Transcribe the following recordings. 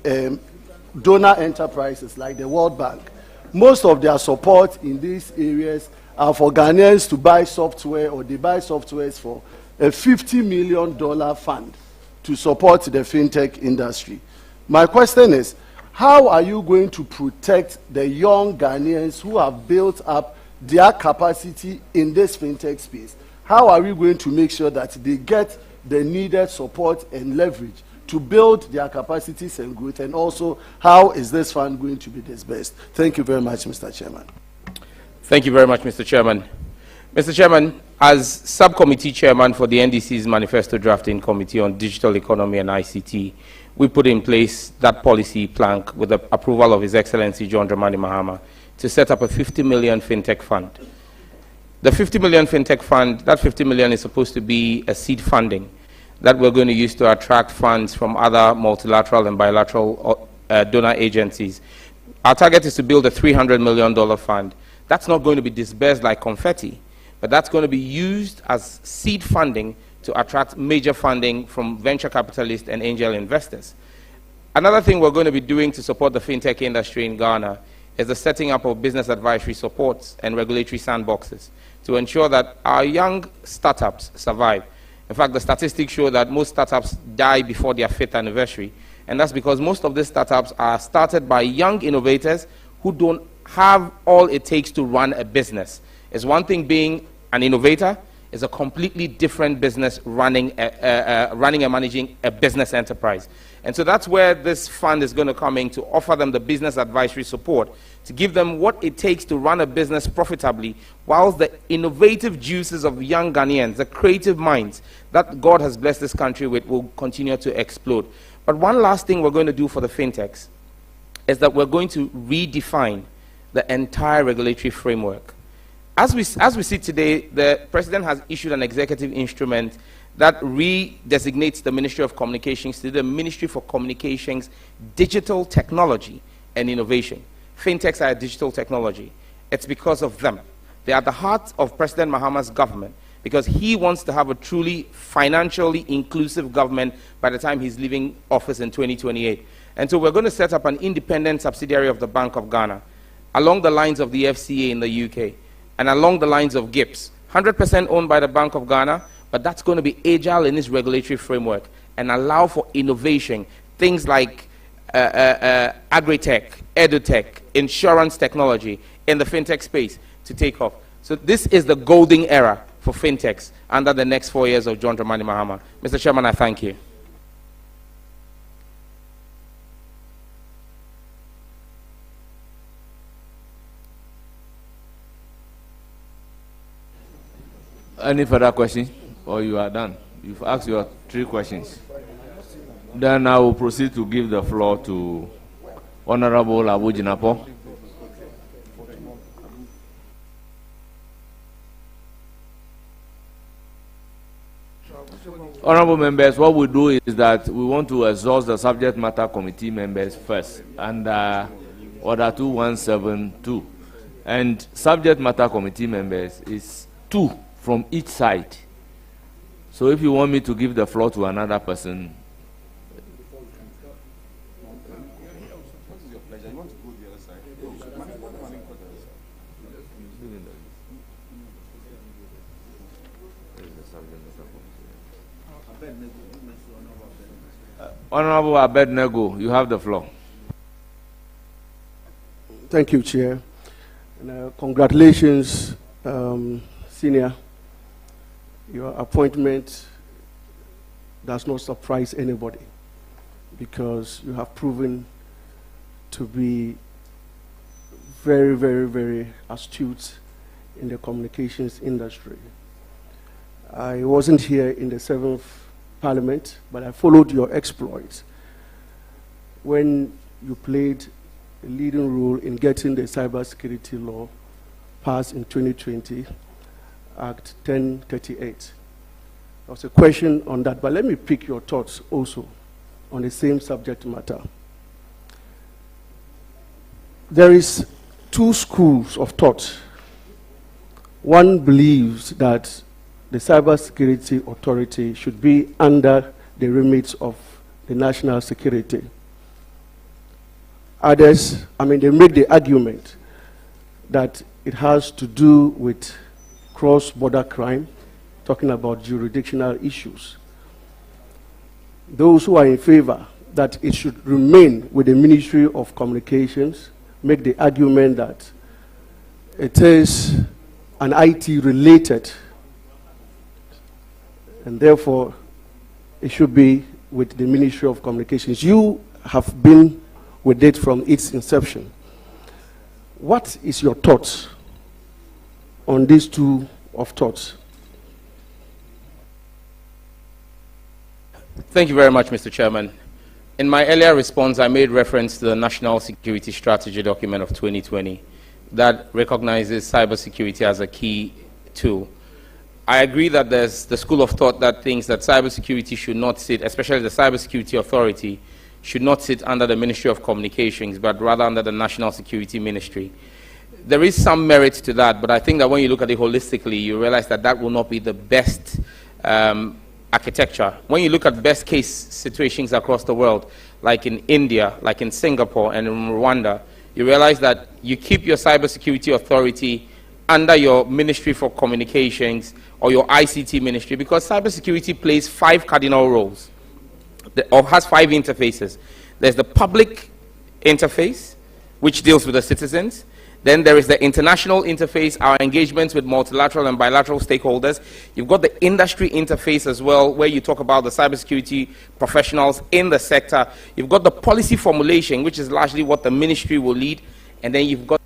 donor enterprises like the World Bank, most of their support in these areas are for Ghanaians to buy software, or they buy softwares for a $50 million fund to support the fintech industry. My question is, how are you going to protect the young Ghanaians who have built up their capacity in this fintech space? How are we going to make sure that they get the needed support and leverage to build their capacities and growth? And also, how is this fund going to be disbursed? Thank you very much, Mr. Chairman. Thank you very much, Mr. Chairman. Mr. Chairman, as subcommittee chairman for the NDC's Manifesto Drafting Committee on Digital Economy and ICT, we put in place that policy plank with the approval of His Excellency John Dramani Mahama to set up a 50 million fintech fund. The 50 million fintech fund, that 50 million is supposed to be a seed funding that we're going to use to attract funds from other multilateral and bilateral donor agencies. Our target is to build a $300 million fund. That's not going to be disbursed like confetti, but that's going to be used as seed funding to attract major funding from venture capitalists and angel investors. Another thing we're going to be doing to support the fintech industry in Ghana is the setting up of business advisory supports and regulatory sandboxes to ensure that our young startups survive. In fact, the statistics show that most startups die before their 5th anniversary, and that's because most of these startups are started by young innovators who don't have all it takes to run a business. It's one thing being an innovator, it's a completely different business running and managing a business enterprise. And so that's where this fund is going to come in, to offer them the business advisory support, to give them what it takes to run a business profitably, whilst the innovative juices of young Ghanaians, the creative minds that God has blessed this country with, will continue to explode. But one last thing we're going to do for the fintechs is that we're going to redefine the entire regulatory framework. As we see today, the President has issued an executive instrument that redesignates the Ministry of Communications to the Ministry for Communications, Digital Technology and Innovation. Fintechs are digital technology. It's because of them. They are the heart of President Mahama's government, because he wants to have a truly financially inclusive government by the time he's leaving office in 2028. And so we're going to set up an independent subsidiary of the Bank of Ghana, along the lines of the FCA in the UK, and along the lines of GIPS. 100% owned by the Bank of Ghana, but that's going to be agile in its regulatory framework and allow for innovation, things like agri-tech, edu-tech, insurance technology in the fintech space to take off. So this is the golden era for fintechs under the next 4 years of John Dramani Mahama. Mr. Chairman, I thank you. Any further questions? Or you are done? You've asked your 3 questions. Then I will proceed to give the floor to Honorable Abu Jinapo. Honorable members, what we do is that we want to exhaust the subject matter committee members first, under Order 2172. And subject matter committee members is 2 from each side. So if you want me to give the floor to another person, Honorable Abednego, you have the floor. Thank you, Chair. And, congratulations, Senior. Your appointment does not surprise anybody, because you have proven to be very, very, very astute in the communications industry. I wasn't here in the 7th Parliament, but I followed your exploits when you played a leading role in getting the cybersecurity law passed in 2020, Act 1038. There was a question on that, but let me pick your thoughts also on the same subject matter. There is 2 schools of thought. One believes that the Cybersecurity Authority should be under the remit of the national security. Others, they make the argument that it has to do with cross-border crime, talking about jurisdictional issues. Those who are in favor that it should remain with the Ministry of Communications make the argument that it is an IT-related, and therefore it should be with the Ministry of Communications. You have been with it from its inception. What is your thoughts on these two of thoughts? Thank you very much, Mr. Chairman. In my earlier response, I made reference to the National Security Strategy document of 2020 that recognizes cybersecurity as a key tool. I agree that there's the school of thought that thinks that cybersecurity should not sit, especially the Cybersecurity Authority, should not sit under the Ministry of Communications, but rather under the National Security Ministry. There is some merit to that, but I think that when you look at it holistically, you realize that that will not be the best architecture. When you look at best case situations across the world, like in India, like in Singapore and in Rwanda, you realize that you keep your Cybersecurity Authority under your Ministry for Communications or your ICT ministry, because cybersecurity plays 5 cardinal roles, or has 5 interfaces. There's the public interface, which deals with the citizens. Then there is the international interface, our engagements with multilateral and bilateral stakeholders. You've got the industry interface as well, where you talk about the cybersecurity professionals in the sector. You've got the policy formulation, which is largely what the ministry will lead. And then you've got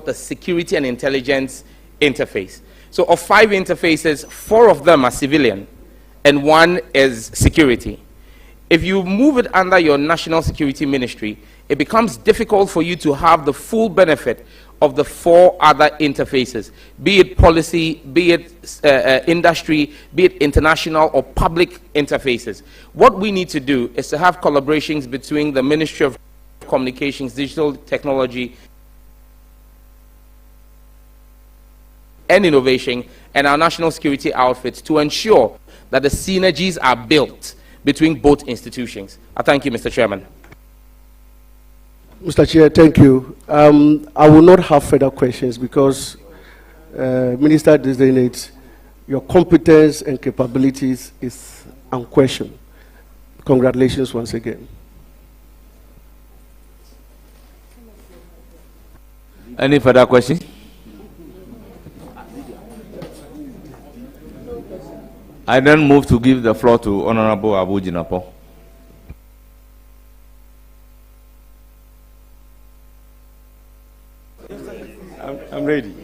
the security and intelligence interface. So of 5 interfaces, 4 of them are civilian, and 1 is security. If you move it under your National Security Ministry, it becomes difficult for you to have the full benefit of the 4 other interfaces, be it policy, be it industry, be it international or public interfaces. What we need to do is to have collaborations between the Ministry of Communications, Digital Technology, and Innovation, and our national security outfits to ensure that the synergies are built between both institutions. I thank you, Mr. Chairman. Mr. Chair, thank you. I will not have further questions because Minister Designate, your competence and capabilities is unquestioned. Congratulations once again. Any further questions? I then move to give the floor to Honorable Abu Jinapo. I'm ready.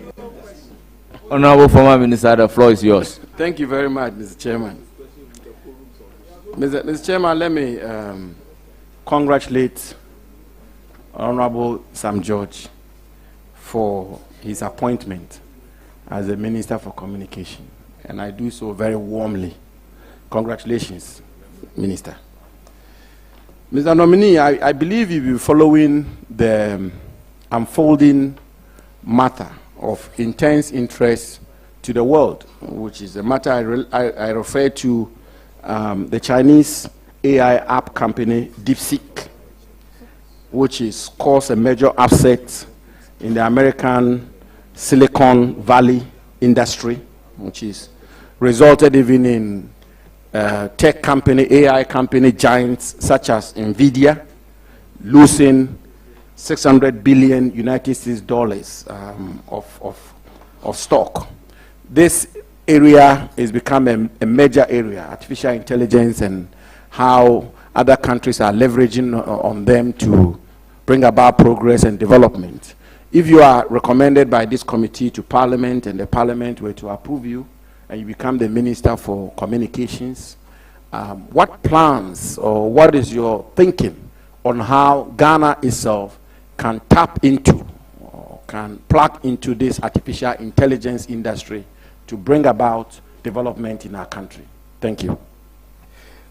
Honorable Former Minister, the floor is yours. Thank you very much, Mr. Chairman. Mr. Chairman, let me congratulate Honorable Sam George for his appointment as the Minister for Communication. And I do so very warmly. Congratulations, Minister. Mr. Nominee, I believe you'll be following the unfolding matter of intense interest to the world, which is a matter I refer to the Chinese AI app company DeepSeek, which is caused a major upset in the American Silicon Valley industry, which is resulted even in tech company, AI company giants such as NVIDIA losing $600 billion United States dollars of stock. This area has become a major area, artificial intelligence, and how other countries are leveraging on them to bring about progress and development. If you are recommended by this committee to Parliament and the Parliament were to approve you and you become the Minister for Communications, what plans or what is your thinking on how Ghana itself can tap into or can plug into this artificial intelligence industry to bring about development in our country? Thank you.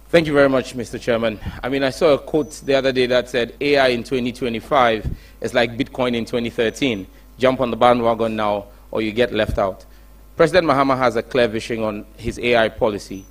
Thank you very much, Mr. Chairman. I saw a quote the other day that said AI in 2025 is like Bitcoin in 2013. Jump on the bandwagon now or you get left out. President Mahama has a clear vision on his AI policy.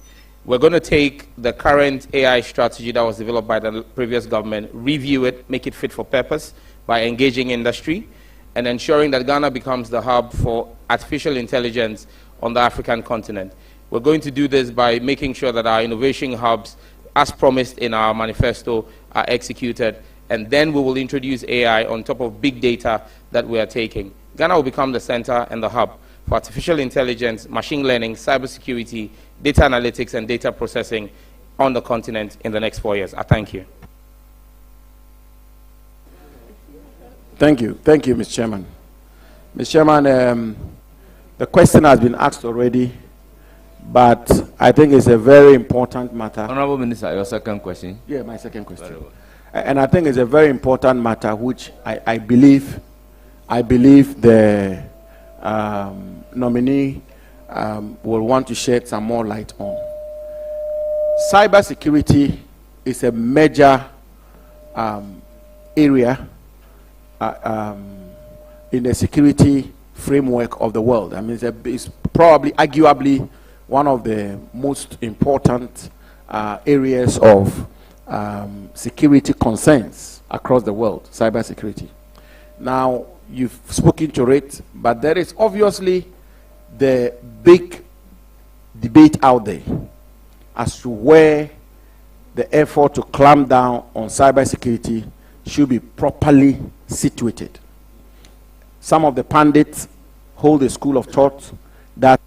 We're going to take the current AI strategy that was developed by the previous government, review it, make it fit for purpose by engaging industry, and ensuring that Ghana becomes the hub for artificial intelligence on the African continent. We're going to do this by making sure that our innovation hubs, as promised in our manifesto, are executed, and then we will introduce AI on top of big data that we are taking. Ghana will become the center and the hub for artificial intelligence, machine learning, cybersecurity, data analytics, and data processing on the continent in the next 4 years. I thank you. Thank you. Thank you, Mr. Chairman. Mr. Chairman, the question has been asked already, but I think it's a very important matter. Honorable Minister, your second question. Yeah, my second question. And I think it's a very important matter which I believe the nominee will want to shed some more light on. Cybersecurity is a major area in the security framework of the world. I mean, it's probably, arguably, one of the most important areas of security concerns across the world, cybersecurity. Now, you've spoken to it, but there is obviously the big debate out there as to where the effort to clamp down on cybersecurity should be properly situated. Some of the pundits hold a school of thought that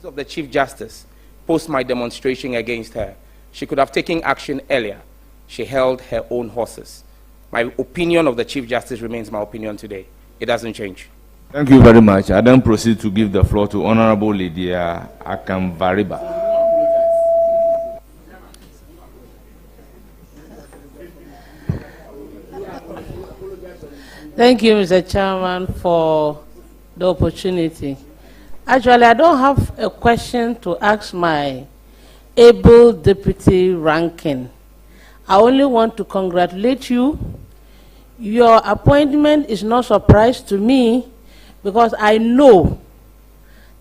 of the Chief Justice post my demonstration against her. She could have taken action earlier. She held her own horses. My opinion of the Chief Justice remains my opinion today. It doesn't change. Thank you very much. I then proceed to give the floor to Honorable Lydia Akamvariba. Thank you, Mr. Chairman, for the opportunity. Actually, I don't have a question to ask my able deputy ranking. I only want to congratulate you. Your appointment is no surprise to me because I know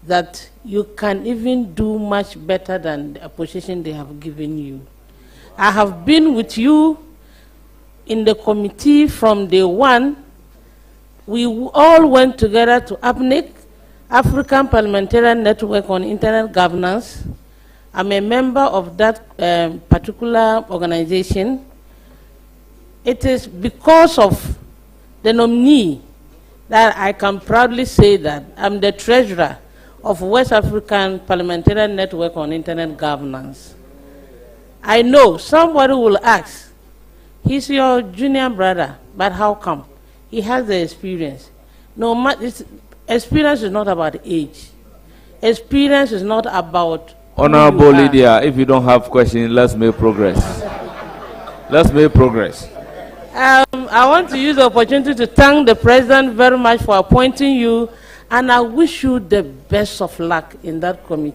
that you can even do much better than the position they have given you. I have been with you in the committee from day one. We all went together to APNIC, African Parliamentarian Network on Internet Governance. I'm a member of that particular organization. It is because of the nominee that I can proudly say that I'm the treasurer of West African Parliamentarian Network on Internet Governance. I know somebody will ask, he's your junior brother, but how come? He has the experience. No, experience is not about age. Experience is not about... Honorable Lydia, if you don't have questions, let's make progress. Let's make progress. I want to use the opportunity to thank the President very much for appointing you, and I wish you the best of luck in that committee.